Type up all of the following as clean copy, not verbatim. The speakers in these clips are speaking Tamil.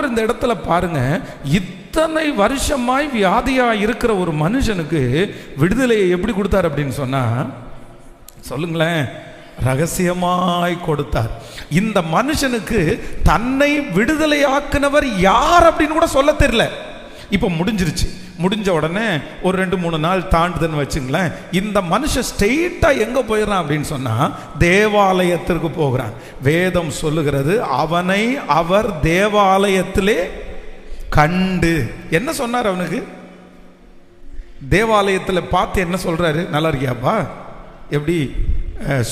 இந்த இடத்துல பாருங்க, இத்தனை வருஷமாய் வியாதியா இருக்கிற ஒரு மனுஷனுக்கு விடுதலையை எப்படி கொடுத்தார் அப்படின்னு சொன்னா, சொல்லுங்களேன், ரகசியமாய் கொடுத்தார். இந்த மனுஷனுக்கு தன்னை விடுதலையாக்குனவர் யார் அப்படின்னு கூட சொல்ல தெரியல. இப்போ முடிஞ்சிருச்சு. முடிஞ்ச உடனே ஒரு 2-3 நாள் தாண்டுதுன்னு வச்சுங்களேன், இந்த மனுஷன் ஸ்ட்ரெயிட்டா எங்க போயிடறான் அப்படின்னு சொன்னா, தேவாலயத்திற்கு போகிறான். வேதம் சொல்லுகிறது, அவனை அவர் தேவாலயத்திலே கண்டு என்ன சொன்னார்? அவனுக்கு தேவாலயத்தில் பார்த்து என்ன சொல்றாரு? நல்லா இருக்கியாப்பா, எப்படி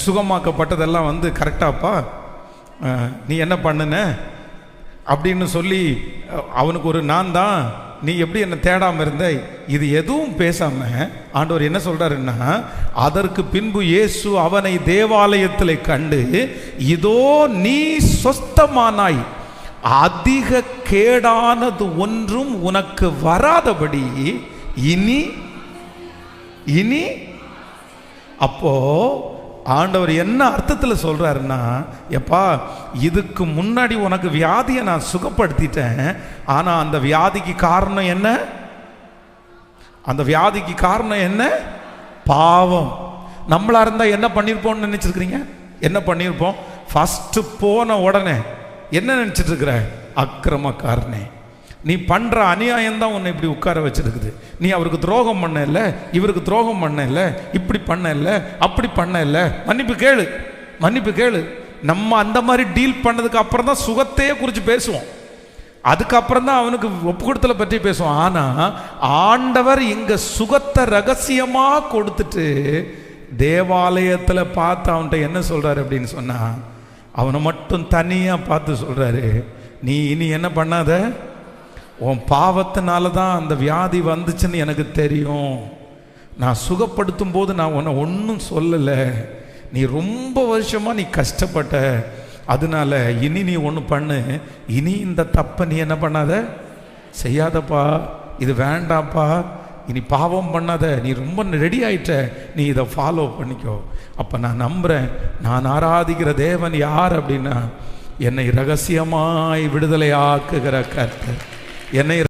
சுகமாக்கப்பட்டதெல்லாம் கரெக்டாப்பா, நீ என்ன பண்ணுன அப்படின்னு சொல்லி அவனுக்கு ஒரு நான் தான், நீ எப்படி என்ன தேடாம இருந்த, இது எதுவும் பேசாம ஆண்டவர் என்ன சொல்றாருன்னா, அதற்கு பின்பு இயேசு அவனை தேவாலயத்தில் கண்டு, இதோ நீ சொஸ்தமானாய், அதிக கேடானது ஒன்றும் உனக்கு வராதபடி இனி இனி அப்போ ஆண்டவர் என்ன அர்த்தத்தில் சொல்றாருன்னா, எப்பா, இதுக்கு முன்னாடி உனக்கு வியாதியை நான் சுகப்படுத்திட்டேன், ஆனா அந்த வியாதிக்கு காரணம் என்ன? அந்த வியாதிக்கு காரணம் என்ன? பாவம். நம்மளா இருந்தா என்ன பண்ணிருப்போம்னு நினைச்சிருக்கிறீங்க? என்ன பண்ணிருப்போம்? ஃபர்ஸ்ட் போன உடனே என்ன நினைச்சிட்டு இருக்கிற? அக்கிரமக்காரனே, நீ பண்ற அநியாயம் தான் உன்னை இப்படி உட்கார வச்சிருக்குது. நீ அவருக்கு துரோகம் பண்ண இல்லை, இவருக்கு துரோகம் பண்ண இல்லை, இப்படி பண்ண இல்லை, அப்படி பண்ண இல்லை, மன்னிப்பு கேளு, மன்னிப்பு கேளு. நம்ம அந்த மாதிரி டீல் பண்ணதுக்கு அப்புறம் தான் சுகத்தையே குறித்து பேசுவோம், அதுக்கப்புறம் தான் அவனுக்கு ஒப்பு கொடுத்தலை பற்றி பேசுவோம். ஆனா ஆண்டவர் இங்க சுகத்தை ரகசியமா கொடுத்துட்டு தேவாலயத்தில் பார்த்து அவன்கிட்ட என்ன சொல்றாரு அப்படின்னு சொன்னா, அவனை மட்டும் தனியா பார்த்து சொல்றாரு, நீ இனி என்ன பண்ணாத, உன் பாவத்தினால தான் அந்த வியாதி வந்துச்சுன்னு எனக்கு தெரியும், நான் சுகப்படுத்தும் போது நான் உன்னை ஒன்றும் சொல்லலை, நீ ரொம்ப வருஷமா நீ கஷ்டப்பட்ட, அதனால இனி நீ ஒன்று பண்ணு, இனி இந்த தப்பை நீ என்ன பண்ணாத, செய்யாதப்பா, இது வேண்டாப்பா, இனி பாவம் பண்ணாத, நீ ரொம்ப ரெடி ஆயிட்ட, நீ இதை ஃபாலோ பண்ணிக்கோ. அப்போ நான் நம்புகிறேன், நான் ஆராதிக்கிற தேவன் யார் அப்படின்னா, என்னை ரகசியமாய் விடுதலை ஆக்குகிற கர்த்தர், என்னை